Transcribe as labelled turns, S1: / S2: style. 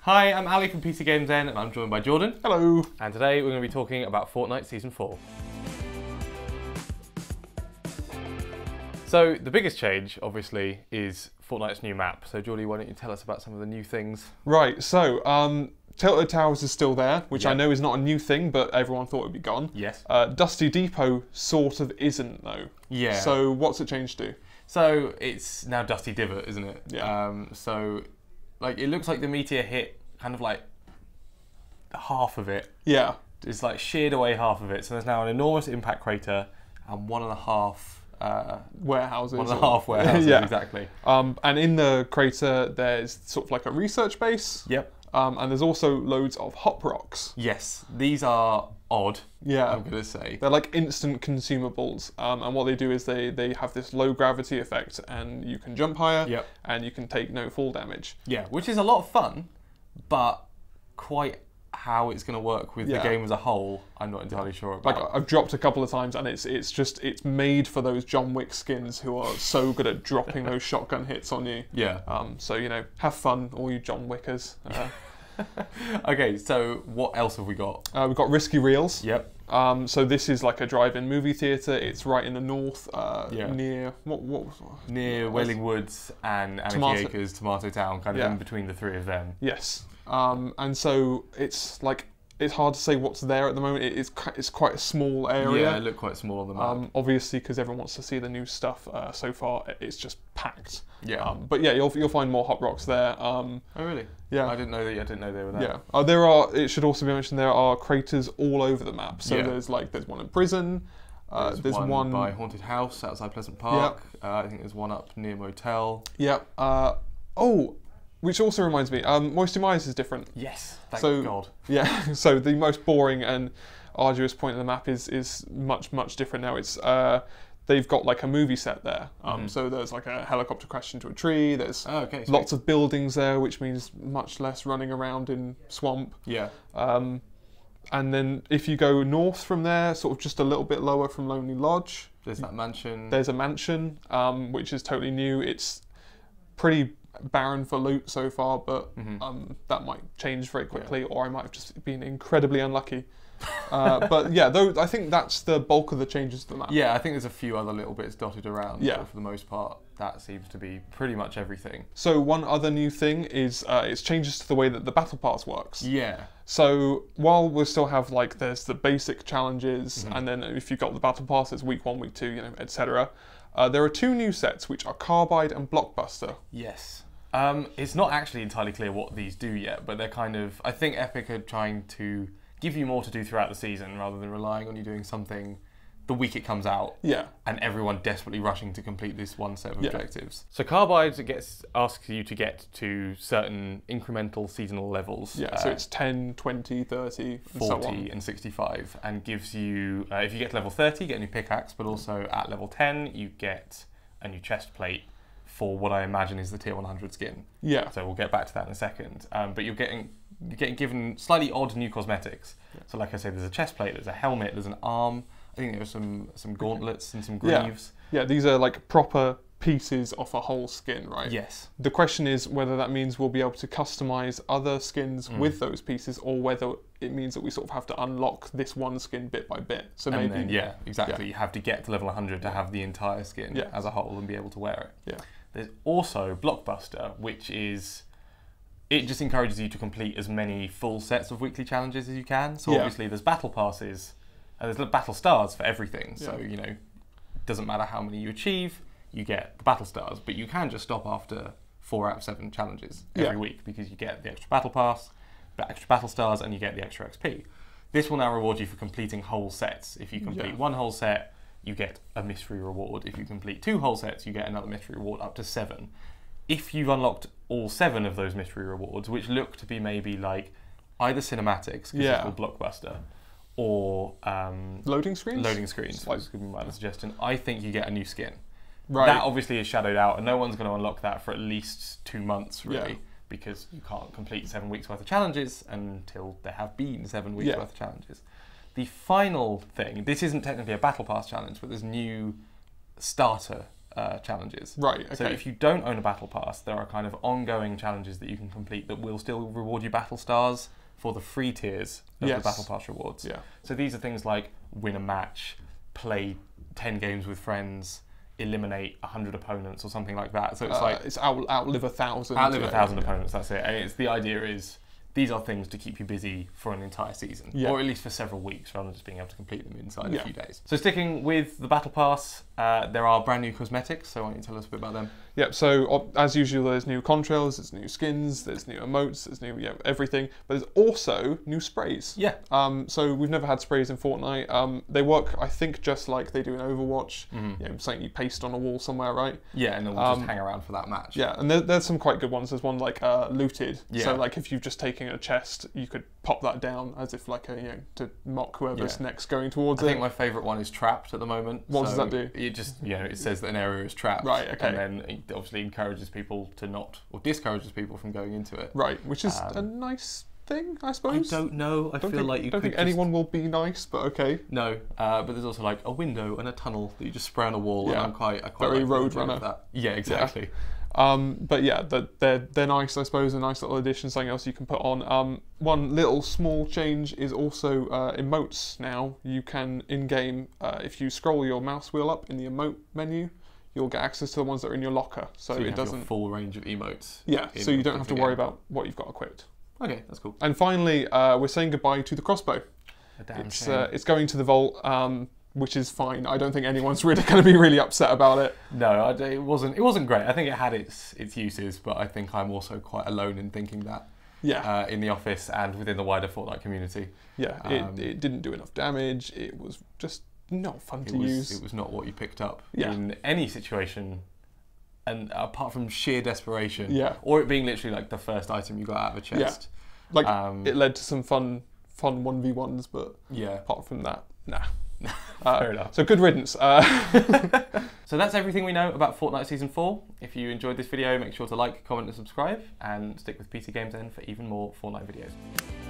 S1: Hi, I'm Ali from PCGamesN and I'm joined by Jordan.
S2: Hello.
S1: And today we're going to be talking about Fortnite Season 4. So the biggest change, obviously, is Fortnite's new map. So Jordy, why don't you tell us about some of the new things?
S2: Right, so Tilted Towers is still there, which I know is not a new thing, but everyone thought it would be gone.
S1: Yes.
S2: Dusty Depot sort of isn't, though.
S1: Yeah.
S2: So what's it changed to?
S1: So it's now Dusty Divot, isn't it?
S2: Yeah.
S1: So like it looks like the meteor hit kind of like half of it.
S2: Yeah.
S1: It's like sheared away half of it. So there's now an enormous impact crater and 1.5
S2: warehouses.
S1: 1.5 warehouses,
S2: yeah.
S1: Exactly.
S2: And in the crater, there's sort of like a research base.
S1: Yep.
S2: And there's also loads of hop rocks.
S1: Yes, these are odd.
S2: Yeah.
S1: I'm gonna say
S2: they're like instant consumables. And what they do is they have this low gravity effect, and you can jump higher.
S1: Yep.
S2: And you can take no fall damage.
S1: Yeah, which is a lot of fun, but quite how it's going to work with the game as a whole, I'm not entirely sure about.
S2: Like I've dropped a couple of times, and it's made for those John Wick skins who are so good at dropping those shotgun hits on you.
S1: Yeah.
S2: So you know, have fun, all you John Wickers.
S1: Okay, so what else have we got?
S2: We've got Risky Reels.
S1: Yep.
S2: So this is like a drive-in movie theatre. It's right in the north, near
S1: near Wailing Woods and Anarchy Acres, Tomato Town, kind of in between the three of them.
S2: Yes. And so it's hard to say what's there at the moment. It's quite a small area.
S1: Yeah, it looked quite small on the map.
S2: Obviously, because everyone wants to see the new stuff. So far, it's just packed.
S1: Yeah.
S2: But yeah, you'll find more hop rocks there.
S1: Oh really?
S2: Yeah.
S1: I didn't know they were there.
S2: Yeah. It should also be mentioned there are craters all over the map. So there's one in prison. There's one
S1: by Haunted House outside Pleasant Park. I think there's one up near Motel.
S2: Yeah. Which also reminds me, Moist Demise is different.
S1: Yes, thank God.
S2: Yeah, so the most boring and arduous point of the map is much different now. It's they've got like a movie set there. So there's like a helicopter crashed into a tree. There's lots of buildings there, which means much less running around in swamp.
S1: Yeah.
S2: And then if you go north from there, sort of just a little bit lower from Lonely Lodge,
S1: there's that mansion.
S2: There's a mansion, which is totally new. It's pretty barren for loot so far, but that might change very quickly, or I might have just been incredibly unlucky. But yeah, I think that's the bulk of the changes to the map.
S1: Yeah, I think there's a few other little bits dotted around, but for the most part, that seems to be pretty much everything.
S2: So one other new thing is it's changes to the way that the battle pass works.
S1: Yeah.
S2: So while we still have there's the basic challenges, and then if you've got the battle pass, it's week 1, week 2, etc. There are 2 new sets, which are Carbide and Blockbuster.
S1: Yes. It's not actually entirely clear what these do yet, but they're kind of... I think Epic are trying to give you more to do throughout the season rather than relying on you doing something the week it comes out.
S2: Yeah.
S1: And everyone desperately rushing to complete this one set of objectives. So Carbide asks you to get to certain incremental seasonal levels.
S2: Yeah, so it's 10, 20, 30,
S1: 40 and 65, and gives you... if you get to level 30, you get a new pickaxe, but also at level 10, you get a new chest plate for what I imagine is the tier 100 skin. Yeah. So we'll get back to that in a second. But you're getting given slightly odd new cosmetics. Yeah. So like I say, there's a chest plate, there's a helmet, there's an arm. I think there's some gauntlets and some greaves.
S2: Yeah, these are like proper pieces off a whole skin, right?
S1: Yes.
S2: The question is whether that means we'll be able to customize other skins with those pieces, or whether it means that we sort of have to unlock this one skin bit by bit. So maybe...
S1: And then, exactly. You have to get to level 100 to have the entire skin as a whole and be able to wear it. Yeah. There's also Blockbuster, which is... It just encourages you to complete as many full sets of weekly challenges as you can. So obviously there's battle passes, and there's battle stars for everything. So, it doesn't matter how many you achieve, you get the battle stars. But you can just stop after 4 out of 7 challenges every week, because you get the extra battle pass, the extra battle stars, and you get the extra XP. This will now reward you for completing whole sets. If you complete 1 whole set, you get a mystery reward. If you complete 2 whole sets, you get another mystery reward up to 7. If you've unlocked all 7 of those mystery rewards, which look to be maybe like either cinematics, because it's called Blockbuster, or
S2: loading screens.
S1: Loading screens, which could be my suggestion. I think you get a new skin. Right. That obviously is shadowed out, and no one's going to unlock that for at least 2 months, really, because you can't complete 7 weeks worth of challenges until there have been 7 weeks worth of challenges. The final thing, this isn't technically a battle pass challenge, but there's new starter challenges.
S2: Right, okay.
S1: So if you don't own a battle pass, there are kind of ongoing challenges that you can complete that will still reward you battle stars for the free tiers of the battle pass rewards.
S2: Yeah.
S1: So these are things like win a match, play 10 games with friends, eliminate 100 opponents or something like that. So it's like
S2: it's outlive 1,000.
S1: Outlive 1,000 opponents. That's it. And it's the idea is these are things to keep you busy for an entire season, or at least for several weeks, rather than just being able to complete them inside a few days. So sticking with the battle pass, there are brand new cosmetics. So why don't you tell us a bit about them?
S2: Yep. So as usual, there's new contrails, there's new skins, there's new emotes, there's new everything. But there's also new sprays.
S1: Yeah.
S2: So we've never had sprays in Fortnite. They work, I think, just like they do in Overwatch. Something you paste on a wall somewhere, right?
S1: Yeah, and they'll just hang around for that match.
S2: Yeah, and there's some quite good ones. There's one like looted. Yeah. So like if you've just taken a chest, you could pop that down as if like to mock whoever's next going towards it.
S1: I think my favourite one is trapped at the moment.
S2: What does that do?
S1: It just it says that an area is trapped.
S2: Right. Okay.
S1: And then it obviously encourages people to not, or discourages people from going into it.
S2: Right, which is a nice thing, I suppose.
S1: I don't know. I feel like you
S2: don't think anyone will be nice, but okay.
S1: No, but there's also like a window and a tunnel that you just spray on a wall, and I quite
S2: very
S1: like
S2: Roadrunner.
S1: That. Yeah, exactly.
S2: But yeah, they're nice, I suppose, a nice little addition, something else you can put on. One little small change is also emotes now. You can, in-game, if you scroll your mouse wheel up in the emote menu, you'll get access to the ones that are in your locker. So
S1: you
S2: it
S1: have
S2: doesn't...
S1: your full range of emotes.
S2: Yeah, so you don't have to worry about what you've got equipped.
S1: Okay, that's cool.
S2: And finally, we're saying goodbye to the crossbow.
S1: A damn shame.
S2: It's going to the vault. Which is fine. I don't think anyone's really going to be really upset about it.
S1: No, it wasn't great. I think it had its uses, but I think I'm also quite alone in thinking that.
S2: Yeah.
S1: In the office and within the wider Fortnite community.
S2: Yeah, it didn't do enough damage. It was just not fun to use.
S1: It was not what you picked up in any situation, and apart from sheer desperation.
S2: Yeah.
S1: Or it being literally like the first item you got out of a chest.
S2: Yeah. Like it led to some fun 1v1s, but apart from that, nah.
S1: Fair enough.
S2: So good riddance.
S1: So that's everything we know about Fortnite Season 4. If you enjoyed this video, make sure to like, comment and subscribe, and stick with PCGamesN for even more Fortnite videos.